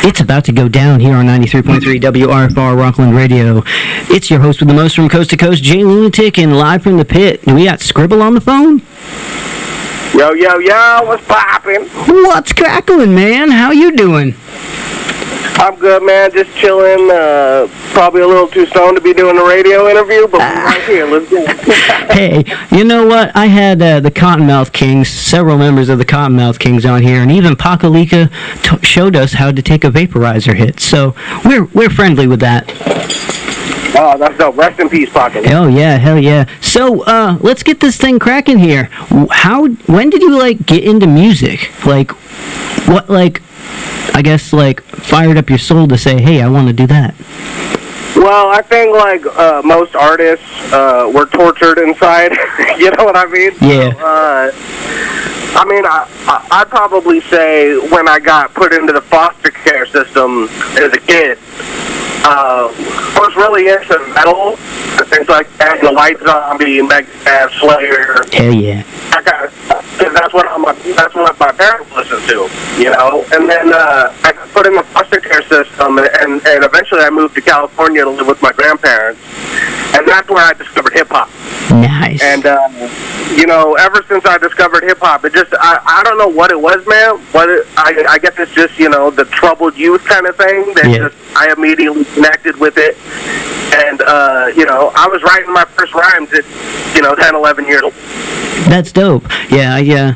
It's about to go down here on 93.3 WRFR Rockland Radio. It's your host with the most from coast to coast, Jay Lunatic, and live from the pit. We got Skribbal on the phone. Yo, yo, yo, what's poppin'? What's crackling, man? How you doing? I'm good, man. Just chilling. Probably a little too stoned to be doing a radio interview, but we're right here. Let's go. Hey, you know what? I had the Cottonmouth Kings, several members of the Cottonmouth Kings on here, and even Pakalika showed us how to take a vaporizer hit. So we're friendly with that. Oh, that's dope. Rest in peace, Pocket. Oh, yeah, hell yeah. So, let's get this thing cracking here. When did you, get into music? What, I guess, fired up your soul to say, hey, I want to do that? Well, I think, most artists, were tortured inside. You know what I mean? Yeah. I'd probably say when I got put into the foster care system as a kid, I was really into metal, things like that, the White Zombie, Megadeth, Slayer. Hell yeah. That's what my parents listened to, you know. And then I got put in the foster care system, and eventually I moved to California to live with my grandparents, and that's where I discovered hip-hop. Nice. And, ever since I discovered hip-hop, it just, I don't know what it was, man. I guess it's just, the troubled youth kind of thing that I immediately connected with it. And, I was writing my first rhymes at, 10, 11 years old. That's dope. Yeah.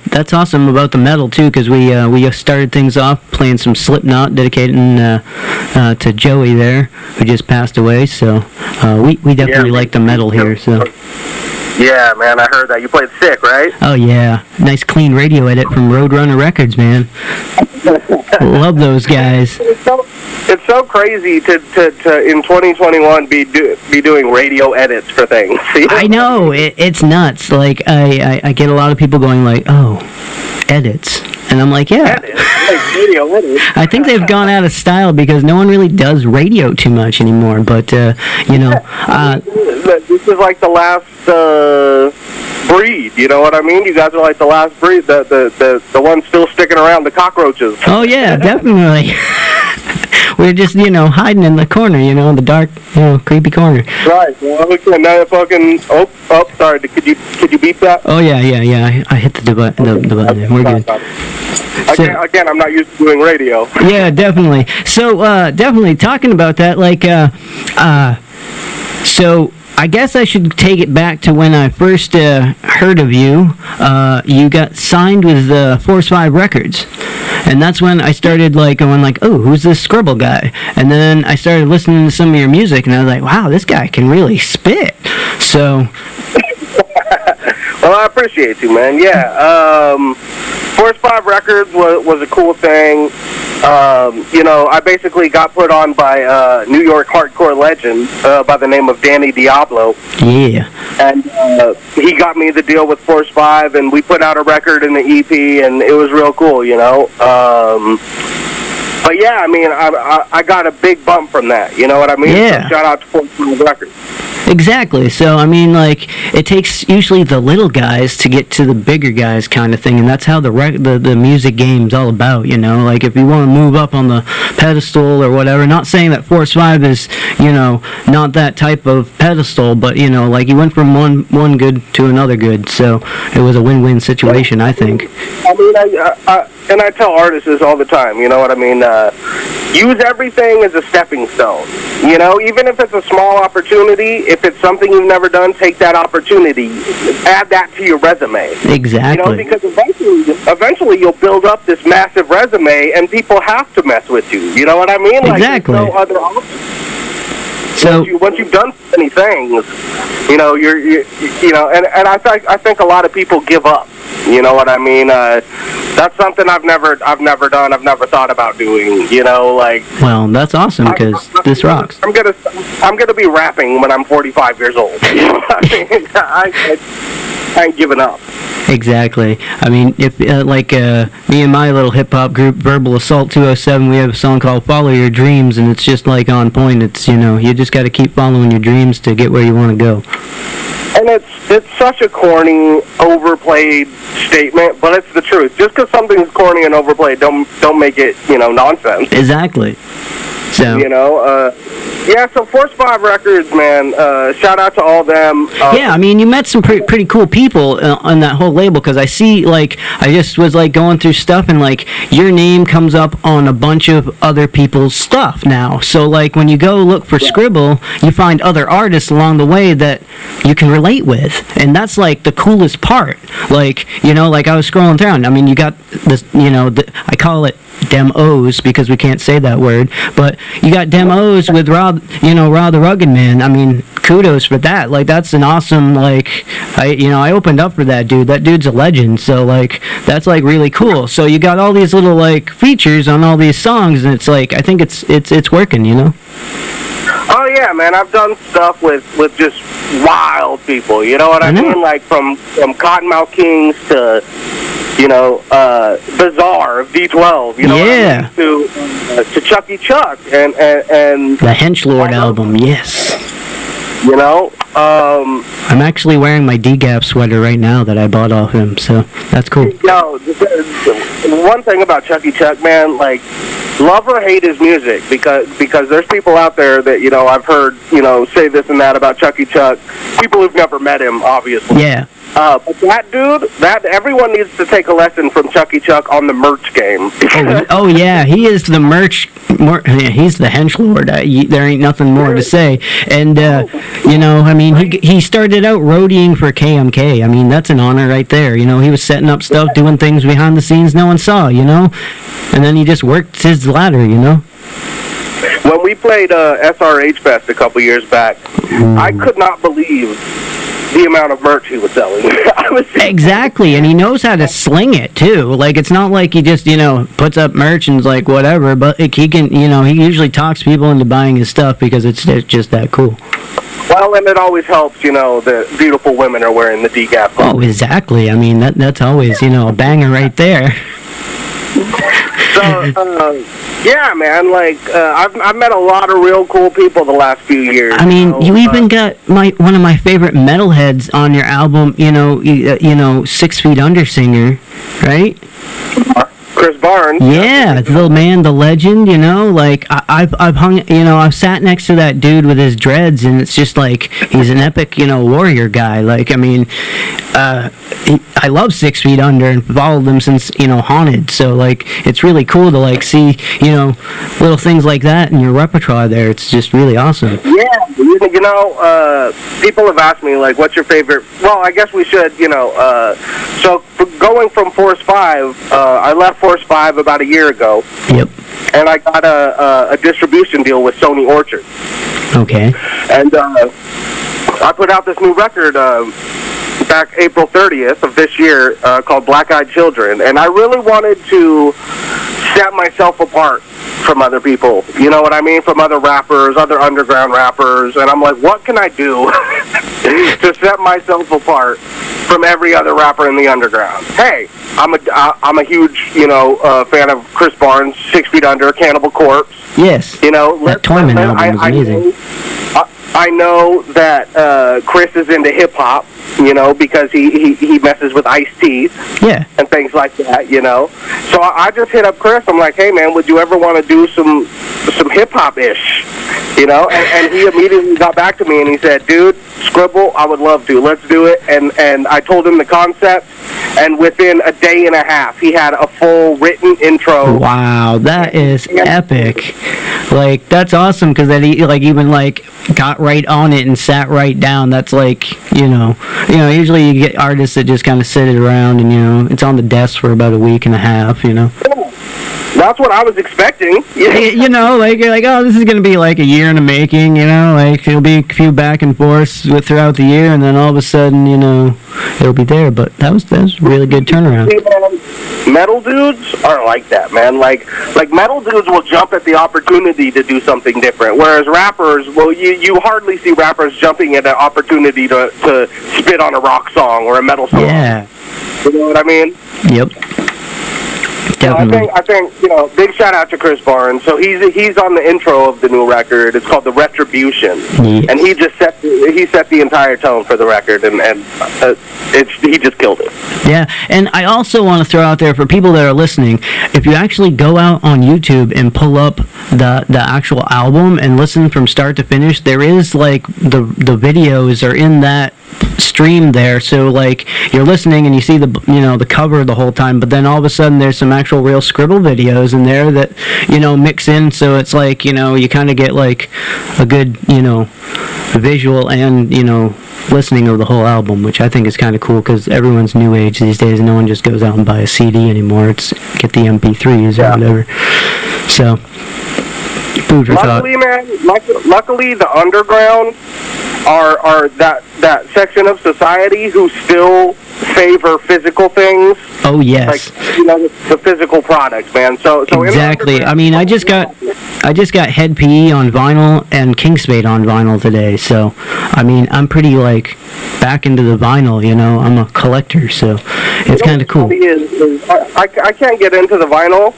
That's awesome about the metal, too, because we started things off playing some Slipknot, dedicating to Joey there, who just passed away. So we definitely like the metal here. So. Yeah, man, I heard that. You played sick, right? Oh, yeah. Nice clean radio edit from Roadrunner Records, man. Love those guys. It's so crazy to in 2021 be doing radio edits for things. I know. It's nuts. I get a lot of people going oh, edits. And I'm like, yeah. Radio edits. I think they've gone out of style because no one really does radio too much anymore. But, this is like the last breed, you know what I mean? You guys are like the last breed, the ones still sticking around, the cockroaches. Oh, yeah, definitely. We're just, hiding in the corner, in the dark, creepy corner. Right. Well, now fucking... Oh, sorry. Could you beep that? Oh, yeah. I hit the button. We're good. Again, I'm not used to doing radio. Yeah, definitely. So, definitely, talking about that, so... I guess I should take it back to when I first heard of you. You got signed with Force 5 Records. And that's when I started going oh, who's this Skribbal guy? And then I started listening to some of your music, and I was like, wow, this guy can really spit. So... Well, I appreciate you, man. Yeah. Force 5 Records was a cool thing. I basically got put on by New York hardcore legend by the name of Danny Diablo. Yeah. And he got me the deal with Force 5, and we put out a record in the EP, and it was real cool, But yeah, I got a big bump from that, you know what I mean? Yeah. So shout out to Force 5 Records. Exactly. So, it takes usually the little guys to get to the bigger guys kind of thing, and that's how the music game's all about, if you want to move up on the pedestal or whatever, not saying that Force 5 is, not that type of pedestal, but, you went from one good to another good, so it was a win-win situation, I think. And I tell artists this all the time, you know what I mean? Use everything as a stepping stone. Even if it's a small opportunity, if it's something you've never done, take that opportunity. Add that to your resume. Exactly. Because eventually you'll build up this massive resume, and people have to mess with you. You know what I mean? Exactly. There's no other option. So once you've done so many things, and I think a lot of people give up. You know what I mean? That's something I've never done. I've never thought about doing. Well, that's awesome because this rocks. I'm gonna be rapping when I'm 45 years old. You know what I mean? I ain't giving up. Exactly. If me and my little hip hop group, Verbal Assault 207, we have a song called "Follow Your Dreams," and it's just on point. It's you just got to keep following your dreams to get where you want to go. And it's such a corny, overplayed statement, but it's the truth. Just because something's corny and overplayed, don't make it, nonsense. Exactly. So. Yeah, so Force 5 Records, man, shout out to all them. Yeah, I mean, you met some pretty cool people on that whole label, because I see, like, I just was, like, going through stuff, and, like, your name comes up on a bunch of other people's stuff now. So, like, when you go look for Skribbal, you find other artists along the way that you can relate with, and that's, like, the coolest part. Like, like, I was scrolling through, I mean, you got this, I call it demos because we can't say that word, but you got demos with Rob the Rugged Man. I mean, kudos for that. Like, that's an awesome, like, I opened up for that dude. That dude's a legend. So, like, that's, like, really cool. So you got all these little, like, features on all these songs, and it's like, I think it's working, Oh yeah, man, I've done stuff with just wild people, you know what I mean? Like from Cottonmouth Kings to Bizarre of D12, you know what I mean? To Chucky Chuck and the Henchlord album, yes. I'm actually wearing my D-Gap sweater right now that I bought off him, so that's cool. One thing about Chucky Chuck, man, like, love or hate his music, because there's people out there that, I've heard, say this and that about Chucky Chuck, people who've never met him, obviously. Yeah. But that dude, everyone needs to take a lesson from Chucky Chuck on the merch game. oh yeah, he is the merch. He's the Henchlord. There ain't nothing more to say. And I mean, he started out roadieing for KMK. I mean, that's an honor right there. He was setting up stuff, doing things behind the scenes no one saw. And then he just worked his ladder. When we played SRH Fest a couple years back, I could not believe the amount of merch he was selling. Exactly, and he knows how to sling it too. Like, it's not like he just puts up merch and is like whatever, but he can he usually talks people into buying his stuff because it's just that cool. Well, and it always helps, the beautiful women are wearing the D-Gap. Oh, exactly. I mean, that's always a banger right there. So, yeah, man, like, I've met a lot of real cool people the last few years. I mean, you even got one of my favorite metalheads on your album, 6 Feet Under singer, right? Chris Barnes. Yeah, the man, the legend, like, I've hung, I've sat next to that dude with his dreads, and it's just like, he's an epic, warrior guy. Like, I mean, I love 6 Feet Under and followed them since, Haunted, so, like, it's really cool to, like, see, little things like that in your repertoire there. It's just really awesome. Yeah, people have asked me, like, what's your favorite, well, I guess we should, so going from Force 5, I left Force 5 about a year ago. Yep. And I got a distribution deal with Sony Orchard. Okay. And I put out this new record back April 30th of this year called Black Eyed Children. And I really wanted to set myself apart from other people. You know what I mean? From other rappers, other underground rappers. And I'm like, what can I do to set myself apart from every other rapper in the underground? Hey, I'm a huge, fan of Chris Barnes, 6 Feet Under, Cannibal Corpse. Yes. That Torment album was amazing. I know that Chris is into hip-hop, because he messes with Ice-T. Yeah. And things like that, So I just hit up Chris. I'm like, hey, man, would you ever want to do some hip-hop-ish? And he immediately got back to me, and he said, dude, Skribbal, I would love to. Let's do it. And I told him the concept, and within a day and a half, he had a full written intro. Wow, that is epic. Like, that's awesome, because then he, like, even, like, got right on it and sat right down. That's, like, usually you get artists that just kind of sit it around and, it's on the desk for about a week and a half, That's what I was expecting. Like, you're like, oh, this is going to be like a year in the making, like it'll be a few back and forths throughout the year, and then all of a sudden, it'll be there. But that was a really good turnaround. Metal dudes are like that, man. Like metal dudes will jump at the opportunity to do something different, whereas rappers, well, you hardly see rappers jumping at an opportunity to spit on a rock song or a metal song. Yeah. You know what I mean? Yep. Definitely. I think big shout out to Chris Barnes. So he's on the intro of the new record. It's called The Retribution, and he just set the entire tone for the record, and he just killed it. Yeah, and I also want to throw out there for people that are listening, if you actually go out on YouTube and pull up the actual album and listen from start to finish, there is like the videos are in that stream there, so like you're listening and you see the cover the whole time, but then all of a sudden there's some actual real Skribbal videos in there that mix in, so it's like you kind of get like a good visual and listening of the whole album, which I think is kind of cool because everyone's new age these days. No one just goes out and buy a CD anymore. It's get the MP3s or whatever. So food for thought. Luckily the underground are that section of society who still favor physical things. Oh yes, like the physical products, man. So exactly. I mean, I just got Head PE on vinyl and Kingspade on vinyl today. So I mean, I'm pretty like back into the vinyl. I'm a collector, so it's kind of cool. I can't get into the vinyl,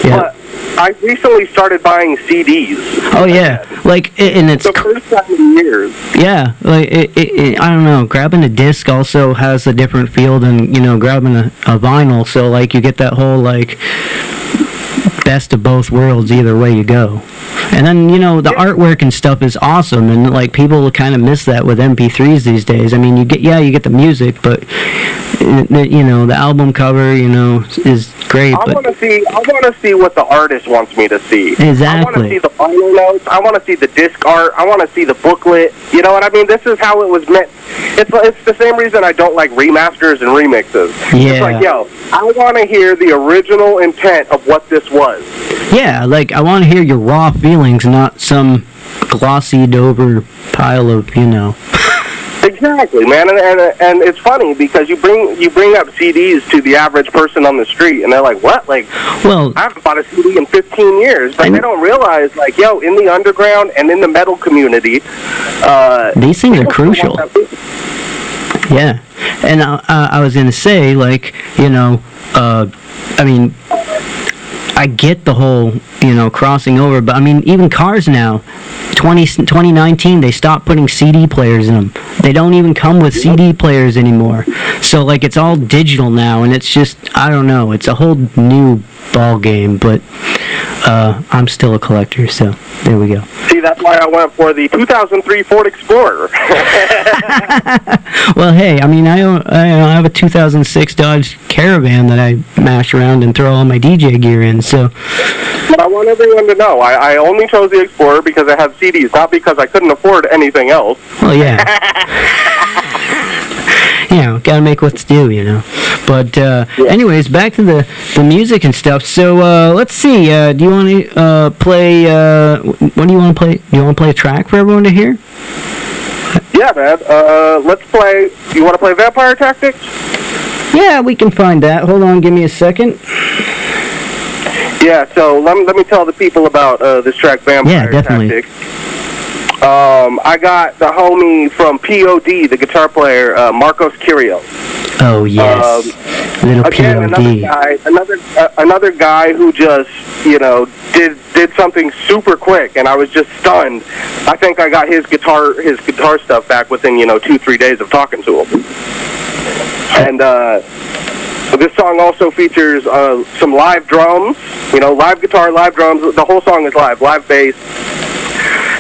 but I recently started buying CDs. Oh yeah, and it's the first time in years. Yeah, like I don't know. Grabbing a disc also has a different feel than grabbing a vinyl. So like you get that whole like best of both worlds either way you go. And then the artwork and stuff is awesome, and like people kind of miss that with MP3s these days. I mean, you get the music, but the album cover is great. I want to see what the artist wants me to see. Exactly. I want to see the vinyl notes. I want to see the disc art. I want to see the booklet. You know what I mean? This is how it was meant. It's the same reason I don't like remasters and remixes. Yeah. It's like, I want to hear the original intent of what this was. Yeah, like I want to hear your raw feelings, not some glossied over pile of Exactly, man, and it's funny because you bring up CDs to the average person on the street, and they're like, "What? Like, well, I haven't bought a CD in 15 years," but they don't realize, like, in the underground and in the metal community, these things are crucial. Yeah, and I was gonna say, like, I mean, I get the whole, crossing over, but I mean, even cars now, 2019, they stopped putting CD players in them. They don't even come with CD players anymore. So, like, it's all digital now, and it's just, I don't know, it's a whole new ball game, but I'm still a collector, so there we go. See, that's why I went for the 2003 Ford Explorer. Well, hey, I mean, I have a 2006 Dodge Caravan that I mash around and throw all my DJ gear in, so... But I want everyone to know, I only chose the Explorer because I have CDs, not because I couldn't afford anything else. Well, yeah. Gotta make what's due, But, anyways, back to the music and stuff. So, let's see, do you want to play, what do you want to play? Do you want to play a track for everyone to hear? Yeah, man. Let's play, you want to play Vampire Tactics? Yeah, we can find that. Hold on, give me a second. Yeah, so let me tell the people about this track, Vampire Tactics. I got the homie from P.O.D, the guitar player, Marcos Curiel. Oh yes, little again, P.O.D. Another guy who just did something super quick, and I was just stunned. I think I got his guitar stuff back within 2-3 days of talking to him. And this song also features some live drums, live guitar, live drums. The whole song is live bass.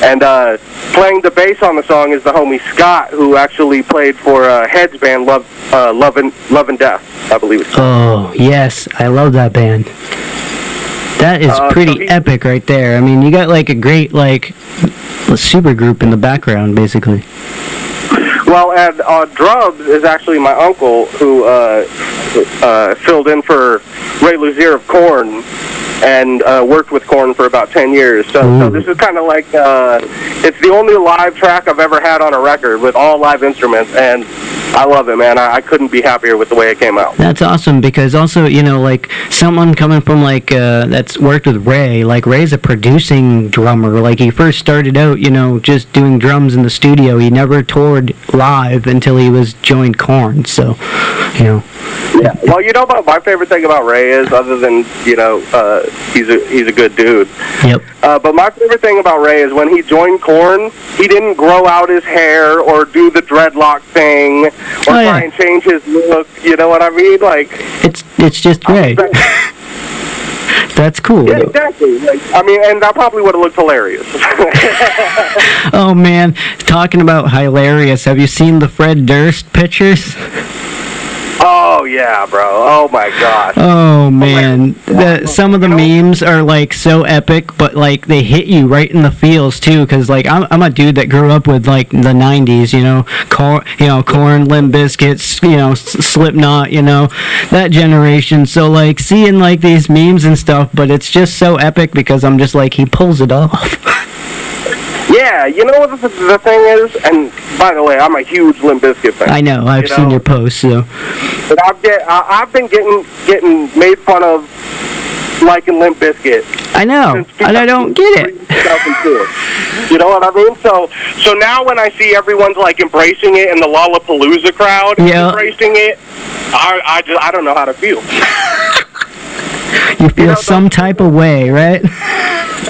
And playing the bass on the song is the homie Scott, who actually played for Held's band, Love and Death, I believe it's called. Oh, yes, I love that band. That is pretty epic right there. I mean, you got like a great, like, super group in the background, basically. Well, and drums is actually my uncle who filled in for Ray Luzier of Korn and worked with Korn for about 10 years. So this is kind of like, it's the only live track I've ever had on a record with all live instruments, and I love it, man. I couldn't be happier with the way it came out. That's awesome, because also, like, someone coming from, like, that's worked with Ray, like, Ray's a producing drummer. Like, he first started out, just doing drums in the studio. He never toured live until he joined Korn, so, Yeah. Well, you know what my favorite thing about Ray is, other than, you know, he's a good dude. Yep. But my favorite thing about Ray is when he joined Korn, he didn't grow out his hair or do the dreadlock thing or try and change his look. You know what I mean? Like, it's just Ray. That's cool. Yeah, exactly. Like, I mean, and that probably would have looked hilarious. Oh man, talking about hilarious. Have you seen the Fred Durst pictures? Oh yeah, bro. Oh my god. Oh man, some of the memes are like so epic, but like they hit you right in the feels too. Cause like I'm a dude that grew up with like the '90s, you know, Korn, Limp Bizkit, you know, Slipknot, you know, that generation. So like seeing like these memes and stuff, but it's just so epic because I'm just like he pulls it off. Yeah, you know what the thing is? And by the way, I'm a huge Limp Bizkit fan. I know, I've seen your posts, so. But I've been getting made fun of liking Limp Bizkit. I know, and I don't get it. You know what I mean? So now when I see everyone's like embracing it and the Lollapalooza crowd embracing it, I don't know how to feel. You feel some type of way, right?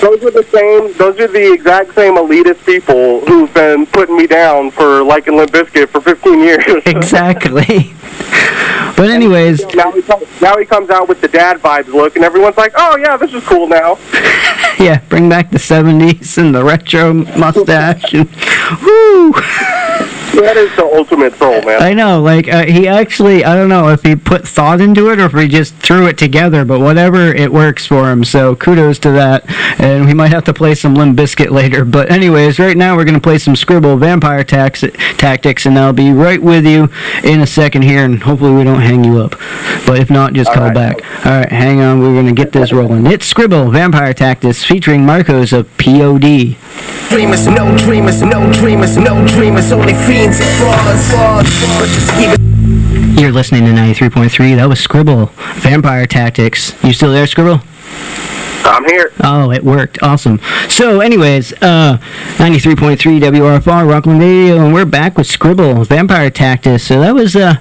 Those are the exact same elitist people who've been putting me down for liking Limp Bizkit for 15 years. Exactly. But anyways, now he comes out with the dad vibes look, and everyone's like, "Oh yeah, this is cool now." Yeah, bring back the '70s and the retro mustache, and woo. That is the ultimate troll, man. I know, like, he actually, I don't know if he put thought into it or if he just threw it together, but whatever, it works for him, so kudos to that, and we might have to play some Limp Bizkit later, but anyways, right now we're going to play some Skribbal Vampire Tactics, and I'll be right with you in a second here, and hopefully we don't hang you up, but if not, just call back. Alright, hang on, we're going to get this rolling. It's Skribbal Vampire Tactics, featuring Marcos of P.O.D. Dreamers, no dreamers, no dreamers, no dreamers, only fiends and frauds, but just keep it. You're listening to 93.3. That was Skribbal Vampire Tactics. You still there, Skribbal? I'm here. Oh, it worked. Awesome. So, anyways, 93.3 WRFR Rockland Radio, and we're back with Skribbal Vampire Tactics. So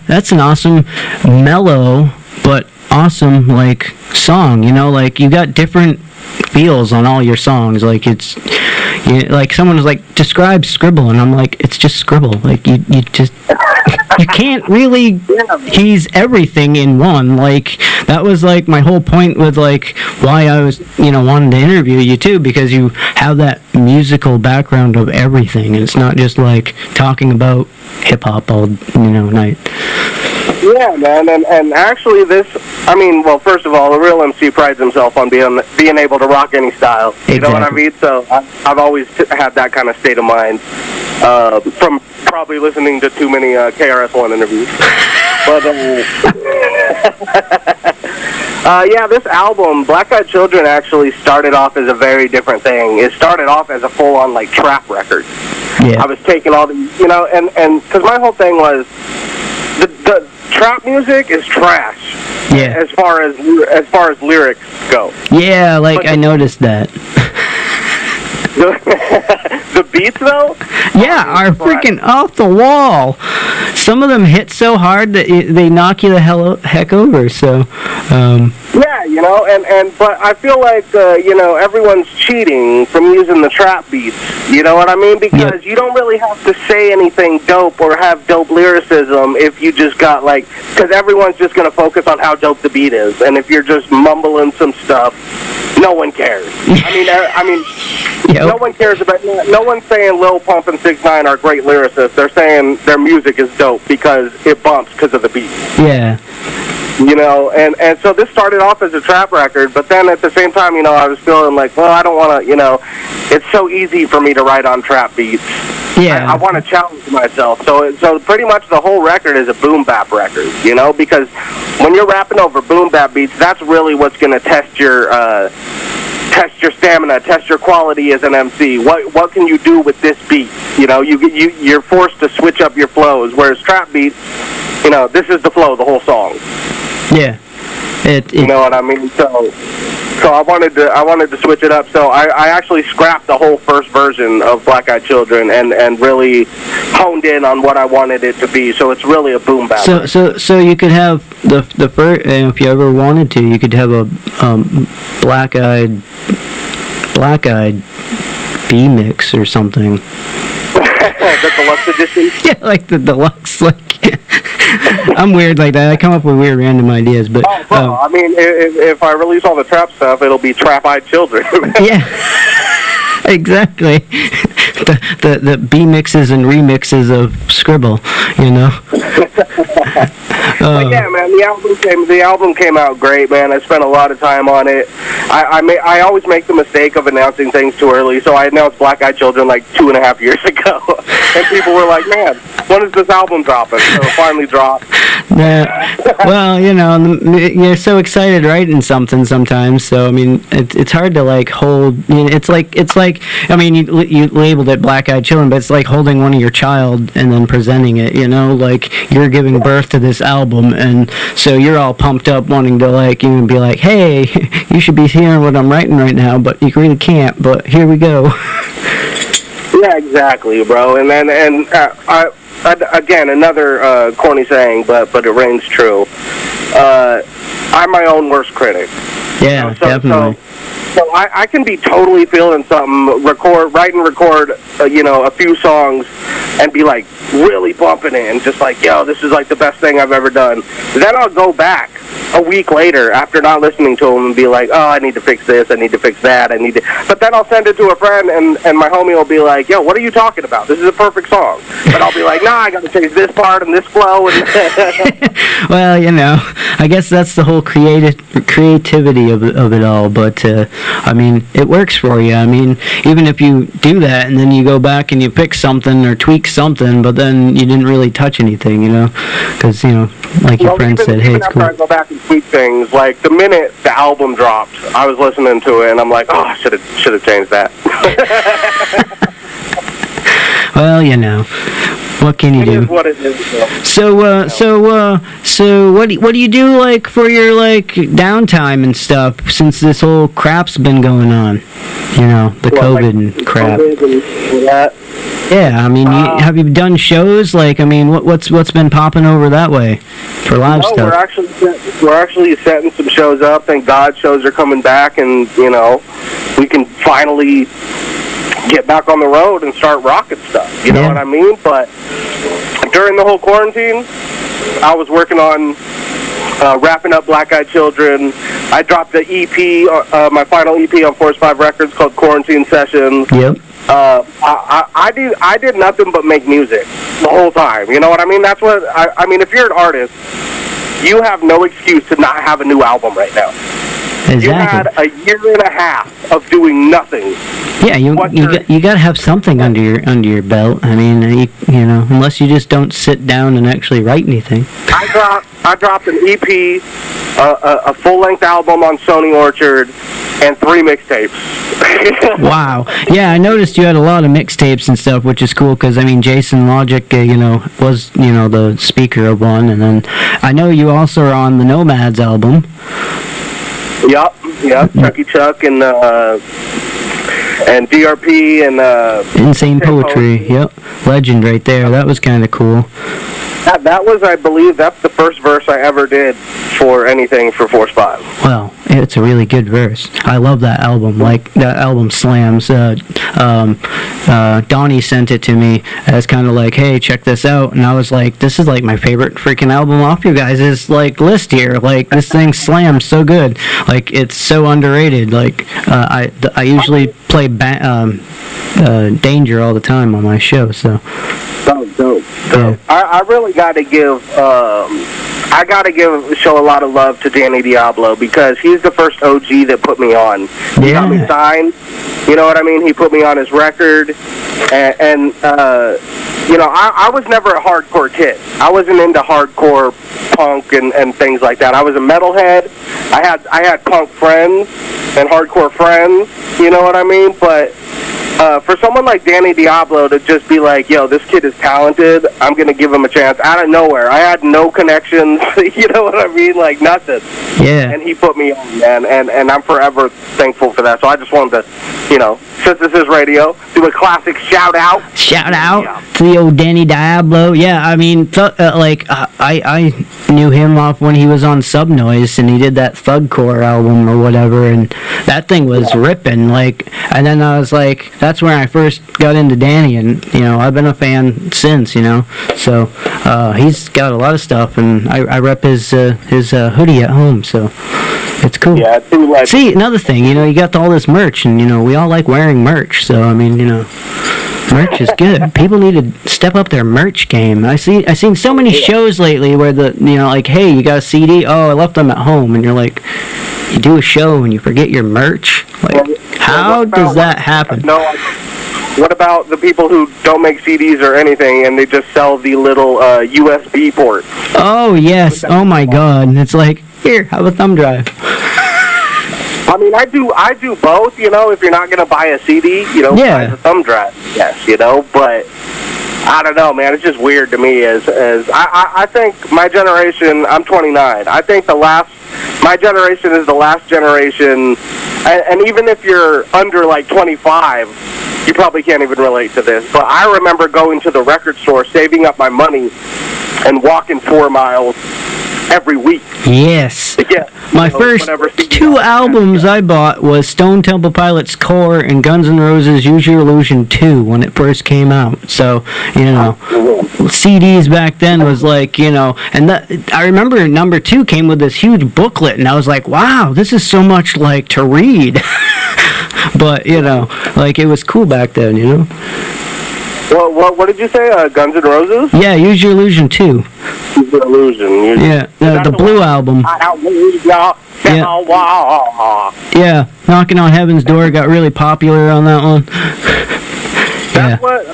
that's an awesome, mellow, but awesome, like, song. You know, like, you got different feels on all your songs. Like, it's, like, someone was like, describe Skribbal, and I'm like, it's just Skribbal. Like, you just, you can't really, he's everything in one. Like, that was, like, my whole point with, like, why I was, wanting to interview you, too, because you have that musical background of everything, and it's not just, like, talking about hip-hop all, night. Yeah, man, and actually this, well, first of all, a real MC prides himself on being able to rock any style. You know what I mean? So I've always had that kind of state of mind from probably listening to too many KRS-One interviews. But, yeah, this album, Black Eyed Children, actually started off as a very different thing. It started off as a full-on, like, trap record. Yeah. I was taking all the, and because my whole thing was, the trap music is trash. Yeah. As far as lyrics go. Yeah, like, I noticed that. The beats, though? Yeah, are freaking off the wall. Some of them hit so hard that they knock you the heck over, so... Yeah, but I feel like, everyone's cheating from using the trap beats, you know what I mean? Because you don't really have to say anything dope or have dope lyricism if you just got, like, because everyone's just going to focus on how dope the beat is, and if you're just mumbling some stuff, no one cares. No one cares about, no one's saying Lil Pump and 6ix9ine are great lyricists. They're saying their music is dope because it bumps because of the beat. Yeah. And so this started off as a trap record, but then at the same time, I was feeling like, well, I don't want to, it's so easy for me to write on trap beats. Yeah. I want to challenge myself. So pretty much the whole record is a boom bap record, because when you're rapping over boom bap beats, that's really what's going to test your stamina, test your quality as an MC. What can you do with this beat? You're forced to switch up your flows, whereas trap beats, this is the flow, the whole song. Yeah. You know what I mean? So So I wanted to switch it up. So I actually scrapped the whole first version of Black Eyed Children and really honed in on what I wanted it to be. So it's really a boom bap. So you could have the first, if you ever wanted to, you could have a Black Eyed B mix or something. The deluxe edition? Yeah, like the deluxe, like... I'm weird like that. I come up with weird random ideas, but... Oh, well, I mean, if I release all the trap stuff, it'll be Trap-Eyed Children. Yeah, exactly. The B mixes and remixes of Skribbal, you know? But yeah, man, the album came out great, man. I spent a lot of time on it. I always make the mistake of announcing things too early, so I announced Black Eyed Children like 2.5 years ago, and people were like, "Man, when is this album dropping?" So it finally dropped. Well, you know, you're so excited writing something sometimes. So I mean, it's hard to like hold. You know, it's like I mean, you labeled it Black Eyed Children, but it's like holding one of your child and then presenting it. You know, like you're giving birth to this album, and so you're all pumped up, wanting to like even be like, "Hey, you should be hearing what I'm writing right now," but you really can't. But here we go. Yeah, exactly, bro. And then again, another corny saying, but it rings true. I'm my own worst critic. Yeah, definitely. So I can be totally feeling something, write and record, a few songs, and be like really bumping it, and just like, yo, this is like the best thing I've ever done. Then I'll go back a week later after not listening to them and be like, oh, I need to fix this, I need to fix that, But then I'll send it to a friend, and my homie will be like, yo, what are you talking about? This is a perfect song. But I'll be like, nah, I got to change this part and this flow. And well, you know, I guess that's the whole creativity of it all. But I mean, it works for you. I mean, even if you do that and then you go back and you pick something or tweak something, but then you didn't really touch anything, you know, because, you know, like your friend said, hey, it's cool. After I go back and tweak things, like the minute the album dropped, I was listening to it and I'm like, oh, I should have changed that. Well, you know, what can you do? It is what it is. So what do you do like for your like downtime and stuff since this whole crap's been going on? You know, the COVID and crap. COVID and that. Yeah, I mean, have you done shows? Like, I mean, what's been popping over that way for live stuff? We're actually setting some shows up. Thank God, shows are coming back, and you know, we can finally get back on the road and start rocking stuff. You know what I mean? But during the whole quarantine, I was working on wrapping up Black Eyed Children. I dropped the EP, my final EP on Force 5 Records called Quarantine Sessions. Yep. I did nothing but make music the whole time. You know what I mean? That's what I mean. If you're an artist, you have no excuse to not have a new album right now. Exactly. You had a year and a half of doing nothing. Yeah, you got to have something under your belt. I mean, you know, unless you just don't sit down and actually write anything. I dropped an EP, a full-length album on Sony Orchard, and 3 mixtapes. Wow. Yeah, I noticed you had a lot of mixtapes and stuff, which is cool because I mean, Jason Logic, you know, was the speaker of one, and then I know you also are on the Nomads album. Yep, Chucky Chuck and DRP and Insane Poetry. Yep, legend right there. That was kind of cool. That was, I believe, that's the first verse I ever did for anything for Force 5. Well, it's a really good verse. I love that album. Like, that album slams. Donnie sent it to me as kind of like, hey, check this out. And I was like, this is like my favorite freaking album off you guys' like list here. Like, this thing slams so good. Like, it's so underrated. Like, I usually play Danger all the time on my show, so. Dope. Yeah. I really got to show a lot of love to Danny Diablo because he's the first OG that put me on. He got me signed. You know what I mean? He put me on his record, and you know, I was never a hardcore kid. I wasn't into hardcore punk and things like that. I was a metalhead. I had punk friends and hardcore friends. You know what I mean? But for someone like Danny Diablo to just be like, yo, this kid is talented, I'm going to give him a chance out of nowhere. I had no connections, you know what I mean? Like, nothing. Yeah. And he put me on, man, and I'm forever thankful for that. So I just wanted to, you know, since this is radio, do a classic shout-out. Shout-out to the old Danny Diablo. Yeah, I mean, I knew him off when he was on Subnoise, and he did that Thugcore album or whatever, and that thing was ripping, like, and then I was like, that's when I first got into Danny, and, you know, I've been a fan since, you know, so, he's got a lot of stuff, and I rep his hoodie at home, so it's cool. Yeah, too, like, see, another thing, you know, you got all this merch, and, you know, we all like wearing merch, so, I mean, you know, merch is good. People need to step up their merch game. I've seen so many shows lately where you know, like, hey, you got a CD? Oh, I left them at home, and you're like, you do a show and you forget your merch? Like, how does that happen? No, what about the people who don't make CDs or anything, and they just sell the little USB port? Oh, yes. Oh, my God. It's like, here, have a thumb drive. I mean, I do both, you know, if you're not going to buy a CD, you know, buy the thumb drive, yes, you know, but I don't know, man, it's just weird to me as I think my generation, I'm 29, I think my generation is the last generation, and even if you're under, like, 25, you probably can't even relate to this, but I remember going to the record store, saving up my money, and walking 4 miles every week. Yes. My first 2 albums I bought was Stone Temple Pilots Core and Guns N' Roses Use Your Illusion 2 when it first came out. So, you know, CDs back then was like, you know, and I remember number 2 came with this huge booklet, and I was like, wow, this is so much like to read. But, you know, like, it was cool back then, you know. What did you say? Guns N' Roses? Yeah, Use Your Illusion 2. Use Your Illusion. Yeah, the Blue album. Yeah, Knocking on Heaven's Door got really popular on that one. That's what,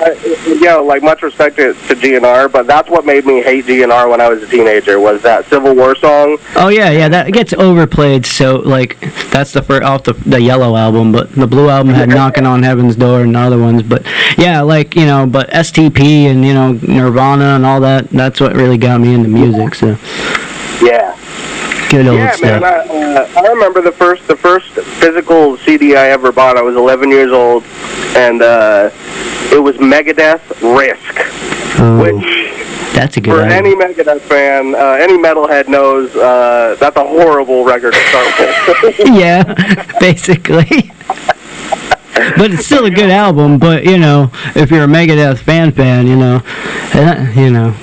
like, much respect to GNR, but that's what made me hate GNR when I was a teenager, was that Civil War song. Oh, yeah, that gets overplayed, so, like, that's off the Yellow album, but the Blue album had Knocking on Heaven's Door and other ones, but, yeah, like, you know, but STP and, you know, Nirvana and all that, that's what really got me into music, so. Yeah. Good old stuff. Man, I remember the first physical CD I ever bought. I was 11 years old, and it was Megadeth Risk, which that's a good for album. any Megadeth fan, any metalhead knows that's a horrible record to start with. Yeah, basically. But it's still a good album, but, you know, if you're a Megadeth fan, you know,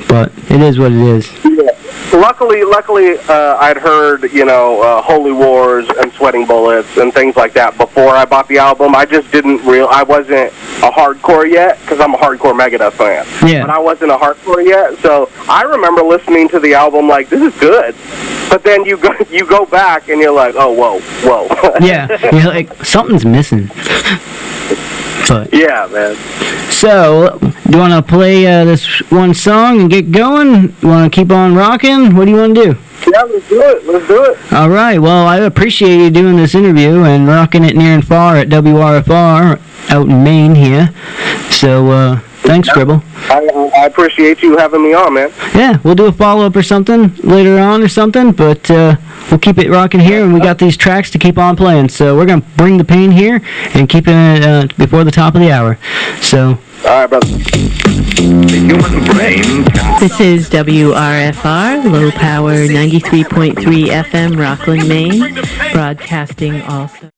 but it is what it is. Yeah. Luckily, I'd heard, you know, Holy Wars and Sweating Bullets and things like that before I bought the album. I just I wasn't a hardcore yet, because I'm a hardcore Megadeth fan. Yeah. But I wasn't a hardcore yet, so I remember listening to the album like, this is good. But then you go back and you're like, oh, whoa. Yeah, you're like, something's missing. But, yeah, man. So, do you want to play this one song and get going? You want to keep on rocking? What do you want to do? Yeah, let's do it. All right. Well, I appreciate you doing this interview and rocking it near and far at WRFR out in Maine here. So, thanks, Skribbal. I appreciate you having me on, man. Yeah, we'll do a follow-up or something later on or something, but we'll keep it rocking here, and we got these tracks to keep on playing. So we're going to bring the pain here and keep it before the top of the hour. So... All right, brother. The human brain. This is WRFR, low power 93.3 FM, Rockland, Maine, broadcasting also.